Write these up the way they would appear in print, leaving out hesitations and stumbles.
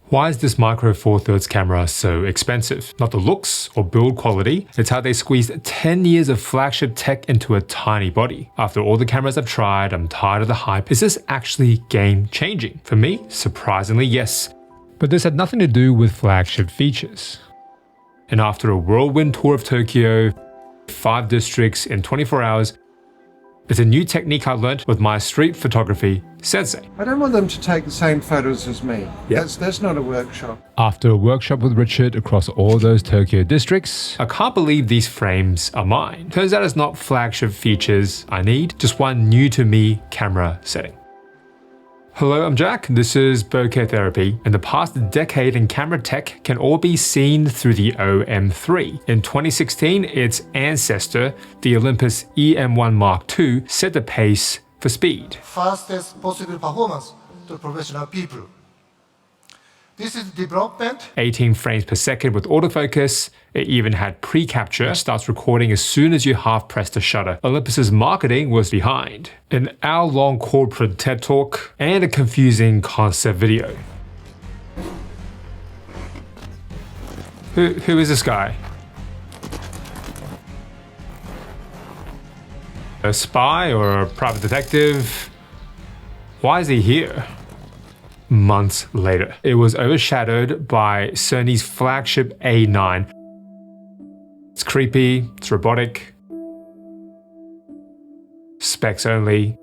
Why is this Micro Four Thirds camera so expensive? Not the looks or build quality, it's how they squeezed 10 years of flagship tech into a tiny body. After all the cameras I've tried, I'm tired of the hype. Is this actually game changing? For me, surprisingly yes. But this had nothing to do with flagship features. And after a whirlwind tour of Tokyo, 5 districts in 24 hours, it's a new technique I learned with my street photography sensei. I don't want them to take the same photos as me. Yep. That's not a workshop. After a workshop with Richard across all those Tokyo districts, I can't believe these frames are mine. Turns out it's not flagship features I need, just one new to me camera setting. Hello, I'm Jack. This is Bokeh Therapy. In the past decade in camera tech can all be seen through the OM3. In 2016, its ancestor, the Olympus EM1 Mark II, set the pace for speed. Fastest possible performance to professional people. This is development. 18 frames per second with autofocus. It even had pre-capture, which starts recording as soon as you half press the shutter. Olympus's marketing was behind. An hour-long corporate TED Talk and a confusing concept video. Who is this guy? A spy or a private detective? Why is he here? Months later, it was overshadowed by Sony's flagship A9. It's creepy, it's robotic, specs only.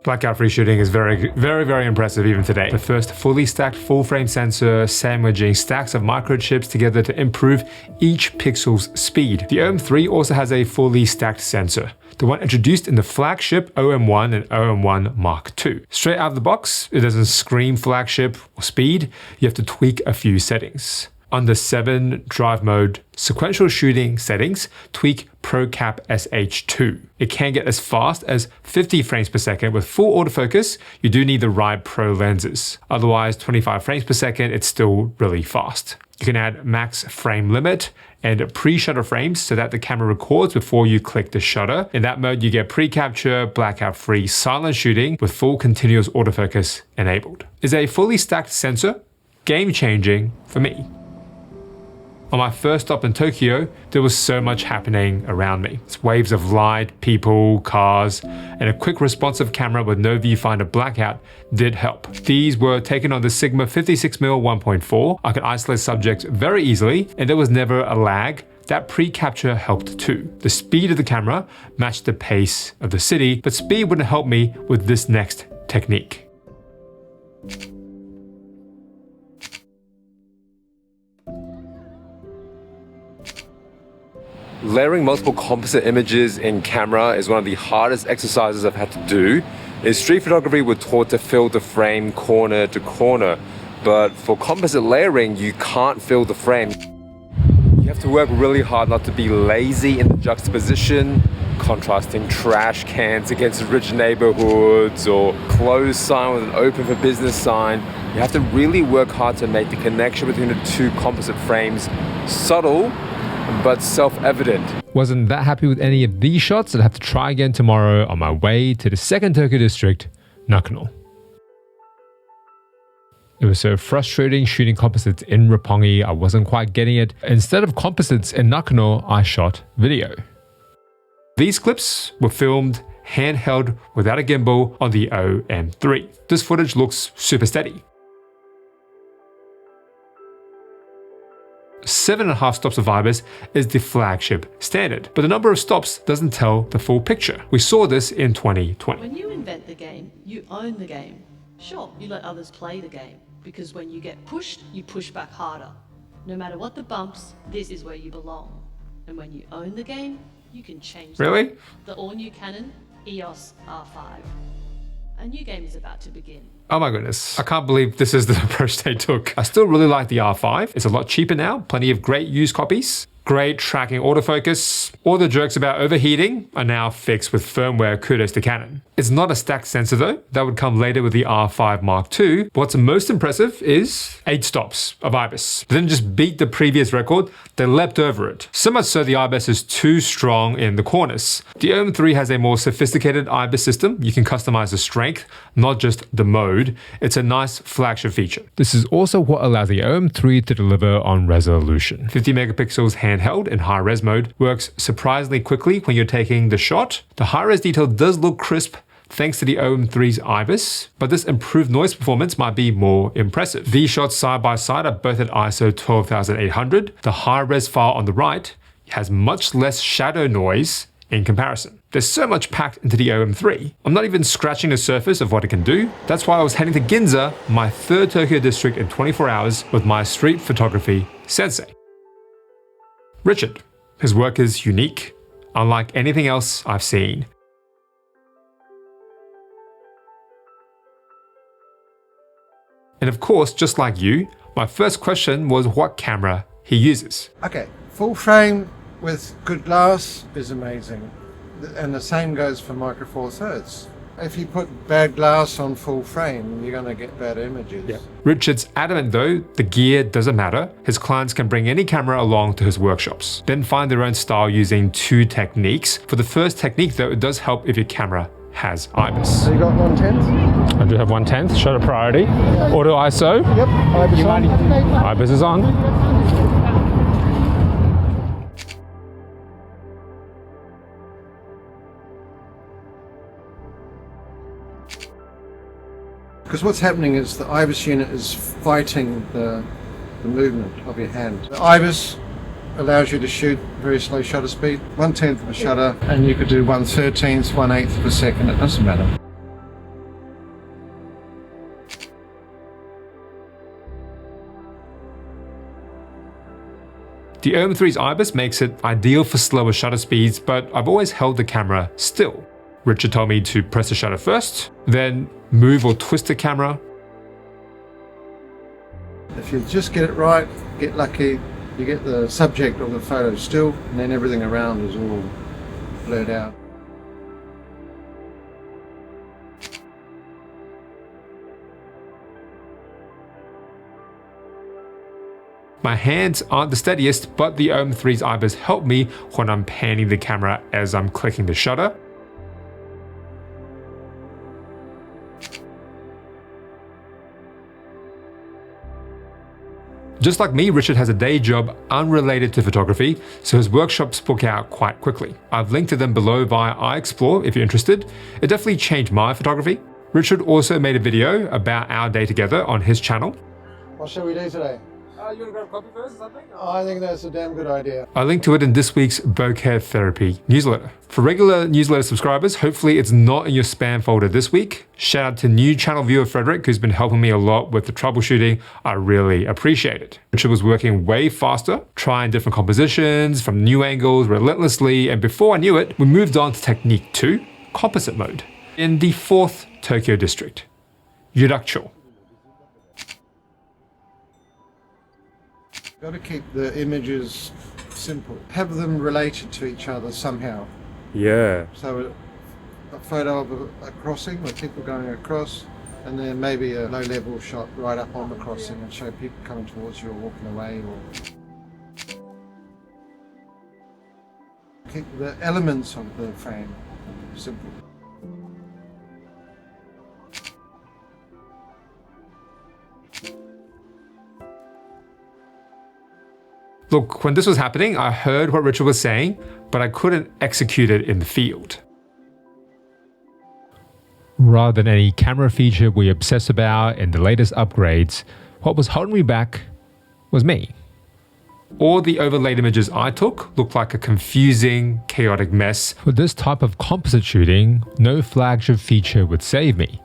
Blackout free shooting is very impressive even today. The first fully stacked full frame sensor sandwiching stacks of microchips together to improve each pixel's speed. The OM3 also has a fully stacked sensor, the one introduced in the flagship OM1 and OM1 Mark II. Straight out of the box, it doesn't scream flagship or speed, you have to tweak a few settings. Under 7 drive mode sequential shooting settings, tweak ProCap SH2. It can get as fast as 50 frames per second with full autofocus. You do need the right pro lenses. Otherwise, 25 frames per second, it's still really fast. You can add max frame limit and pre-shutter frames so that the camera records before you click the shutter. In that mode, you get pre-capture, blackout-free silent shooting with full continuous autofocus enabled. Is a fully stacked sensor game-changing for me. On my first stop in Tokyo, there was so much happening around me. It's waves of light, people, cars, and a quick responsive camera with no viewfinder blackout did help. These were taken on the Sigma 56mm 1.4. I could isolate subjects very easily, and there was never a lag. That pre-capture helped too. The speed of the camera matched the pace of the city, but speed wouldn't help me with this next technique. Layering multiple composite images in camera is one of the hardest exercises I've had to do. In street photography, we're taught to fill the frame corner to corner, but for composite layering, you can't fill the frame. You have to work really hard not to be lazy in the juxtaposition, contrasting trash cans against rich neighborhoods or closed sign with an open for business sign. You have to really work hard to make the connection between the two composite frames subtle but self-evident. Wasn't that happy with any of these shots, I'd have to try again tomorrow on my way to the second Tokyo district, Nakano. It was so frustrating shooting composites in Roppongi, I wasn't quite getting it. Instead of composites in Nakano, I shot video. These clips were filmed handheld without a gimbal on the OM3. This footage looks super steady. 7.5 stops of IBIS is the flagship standard, but the number of stops doesn't tell the full picture. We saw this in 2020. When you invent the game, you own the game. Sure, you let others play the game, because when you get pushed, you push back harder. No matter what the bumps, this is where you belong. And when you own the game, you can change Really? the all-new Canon EOS R5. A new game is about to begin. Oh my goodness, I can't believe this is the approach they took. I still really like the R5. It's a lot cheaper now, plenty of great used copies. great tracking autofocus. All the jokes about overheating are now fixed with firmware, kudos to Canon. It's not a stacked sensor though, that would come later with the R5 Mark II. But what's most impressive is 8 stops of IBIS. They didn't just beat the previous record, they leapt over it. So much so the IBIS is too strong in the corners. The OM 3 has a more sophisticated IBIS system. You can customize the strength, not just the mode. It's a nice flagship feature. This is also what allows the OM 3 to deliver on resolution. 50 megapixels handheld in high res mode works surprisingly quickly when you're taking the shot. The high res detail does look crisp thanks to the OM 3's IBIS, but this improved noise performance might be more impressive. These shots side by side are both at ISO 12800. The high res file on the right has much less shadow noise in comparison. There's so much packed into the OM 3. I'm not even scratching the surface of what it can do. That's why I was heading to Ginza, my 3rd Tokyo district in 24 hours with my street photography sensei. Richard. His work is unique, unlike anything else I've seen. And of course, just like you, my first question was what camera he uses. Okay, full frame with good glass is amazing. And the same goes for Micro Four Thirds. If you put bad glass on full frame, you're going to get bad images. Yeah. Richard's adamant though, the gear doesn't matter. His clients can bring any camera along to his workshops, then find their own style using 2 techniques. For the first technique though, it does help if your camera has IBIS. So you got 1/10? I do have 1/10, shutter priority. Auto ISO. Yep, IBIS on. IBIS is on. Because what's happening is the IBIS unit is fighting the movement of your hand. The IBIS allows you to shoot very slow shutter speed, 1/10 of a shutter, and you could do 1/13, 1/8 of a second, it doesn't matter. The OM 3's IBIS makes it ideal for slower shutter speeds, but I've always held the camera still. Richard told me to press the shutter first, then move or twist the camera. If you just get it right, get lucky, you get the subject of the photo still, and then everything around is all blurred out. My hands aren't the steadiest, but the OM 3's IBIS help me when I'm panning the camera as I'm clicking the shutter. Just like me, Richard has a day job unrelated to photography, so his workshops book out quite quickly. I've linked to them below via iExplore if you're interested. It definitely changed my photography. Richard also made a video about our day together on his channel. What shall we do today? You want to grab a coffee first or something? I think that's a damn good idea. I linked to it in this week's Bokeh Therapy newsletter. For regular newsletter subscribers, hopefully it's not in your spam folder this week. Shout out to new channel viewer Frederick, who's been helping me a lot with the troubleshooting. I really appreciate it. Richard was working way faster, trying different compositions from new angles relentlessly, and before I knew it, we moved on to technique 2, composite mode, in the 4th Tokyo district, Yurakucho. Got to keep the images simple. Have them related to each other somehow. Yeah. So a photo of a crossing where people going across, and then maybe a low-level shot right up on the crossing and show people coming towards you or walking away. Or keep the elements of the frame simple. Look, when this was happening, I heard what Richard was saying, but I couldn't execute it in the field. Rather than any camera feature we obsess about in the latest upgrades, what was holding me back was me. All the overlaid images I took looked like a confusing, chaotic mess. With this type of composite shooting, no flagship feature would save me.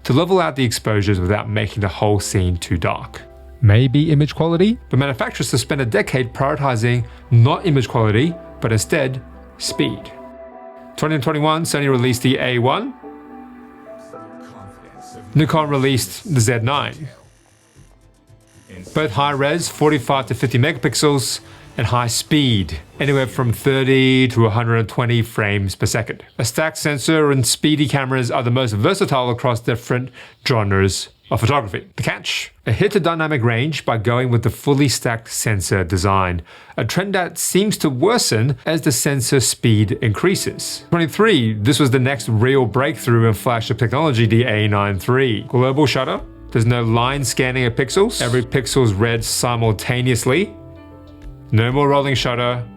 To level out the exposures without making the whole scene too dark. Maybe image quality, but manufacturers have spent a decade prioritizing not image quality, but instead speed. 2021, Sony released the A1, Nikon released the Z9. Both high res, 45 to 50 megapixels, and high speed, anywhere from 30 to 120 frames per second. A stacked sensor and speedy cameras are the most versatile across different genres of photography. The catch? A hit to dynamic range by going with the fully stacked sensor design, a trend that seems to worsen as the sensor speed increases. 23, this was the next real breakthrough in flagship technology, the A9 III. Global shutter, there's no line scanning of pixels, every pixel is read simultaneously. No more rolling shutter,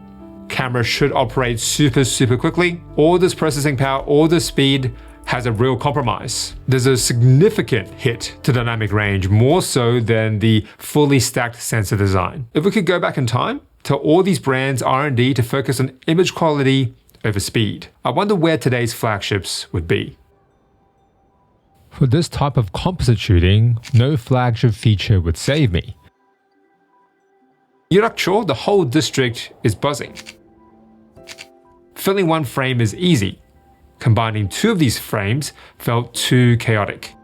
camera should operate super quickly. All this processing power, all this speed has a real compromise. There's a significant hit to dynamic range, more so than the fully stacked sensor design. If we could go back in time, tell all these brands R&D to focus on image quality over speed, I wonder where today's flagships would be. For this type of composite shooting, no flagship feature would save me. Yurakcho, the whole district is buzzing. Filling one frame is easy. Combining two of these frames felt too chaotic.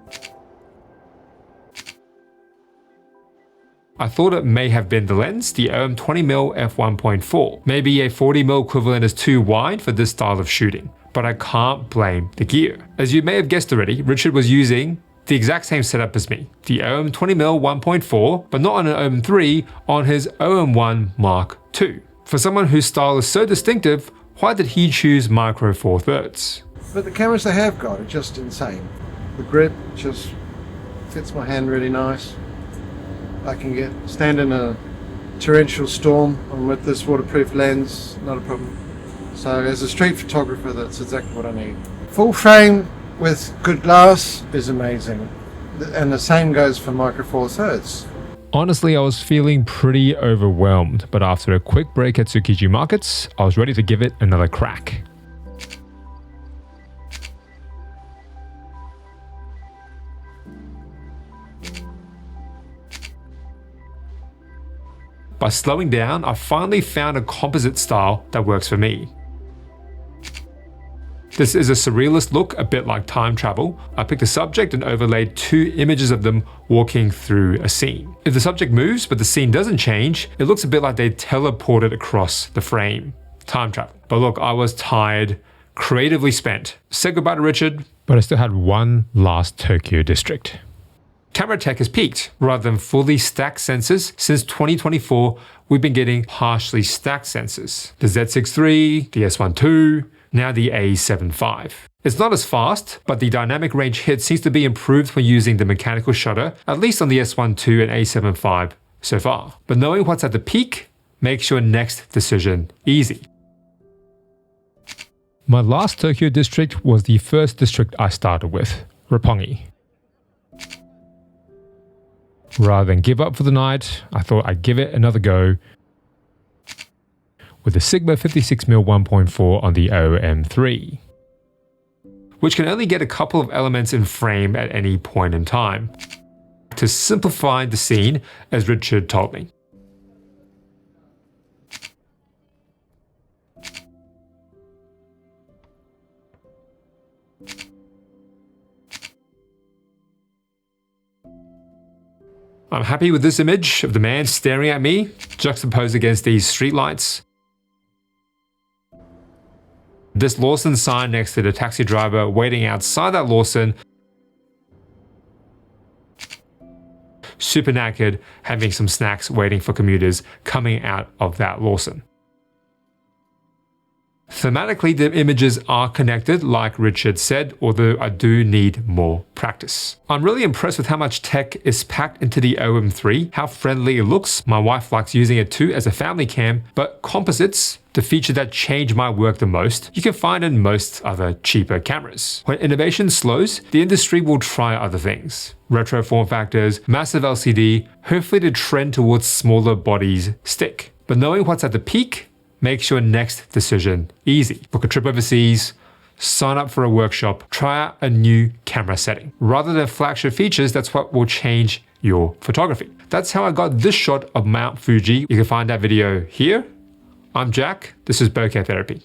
I thought it may have been the lens, the OM 20mm f1.4. Maybe a 40mm equivalent is too wide for this style of shooting, but I can't blame the gear. As you may have guessed already, Richard was using the exact same setup as me, the OM 20mm 1.4, but not on an OM 3, on his OM1 Mark II. For someone whose style is so distinctive, why did he choose Micro Four Thirds? But the cameras they have got are just insane. The grip just fits my hand really nice. I can stand in a torrential storm with this waterproof lens, not a problem. So as a street photographer, that's exactly what I need. Full frame with good glass is amazing. And the same goes for Micro Four Thirds. Honestly, I was feeling pretty overwhelmed, but after a quick break at Tsukiji Markets, I was ready to give it another crack. By slowing down, I finally found a composite style that works for me. This is a surrealist look, a bit like time travel. I picked a subject and overlaid two images of them walking through a scene. If the subject moves but the scene doesn't change, it looks a bit like they teleported across the frame. Time travel. But look, I was tired, creatively spent. Said goodbye to Richard, but I still had one last Tokyo district. Camera tech has peaked. Rather than fully stacked sensors, since 2024, we've been getting partially stacked sensors. The Z6 III, the S1 II, now the A7 V. It's not as fast, but the dynamic range hit seems to be improved when using the mechanical shutter, at least on the S1 II and A7 V so far. But knowing what's at the peak makes your next decision easy. My last Tokyo district was the first district I started with, Roppongi. Rather than give up for the night, I thought I'd give it another go with the Sigma 56mm 1.4 on the OM3, which can only get a couple of elements in frame at any point in time, to simplify the scene, as Richard told me. I'm happy with this image of the man staring at me, juxtaposed against these streetlights. This Lawson sign next to the taxi driver waiting outside that Lawson. Super knackered, having some snacks waiting for commuters coming out of that Lawson. Thematically, the images are connected, like Richard said, although I do need more practice. I'm really impressed with how much tech is packed into the OM3, how friendly it looks. My wife likes using it too as a family cam, but composites, the feature that changed my work the most, you can find in most other cheaper cameras. When innovation slows, the industry will try other things. Retro form factors, massive LCD, hopefully the trend towards smaller bodies stick. But knowing what's at the peak makes your next decision easy. Book a trip overseas, sign up for a workshop, try out a new camera setting. Rather than flagship features, that's what will change your photography. That's how I got this shot of Mount Fuji. You can find that video here. I'm Jack, this is Bokeh Therapy.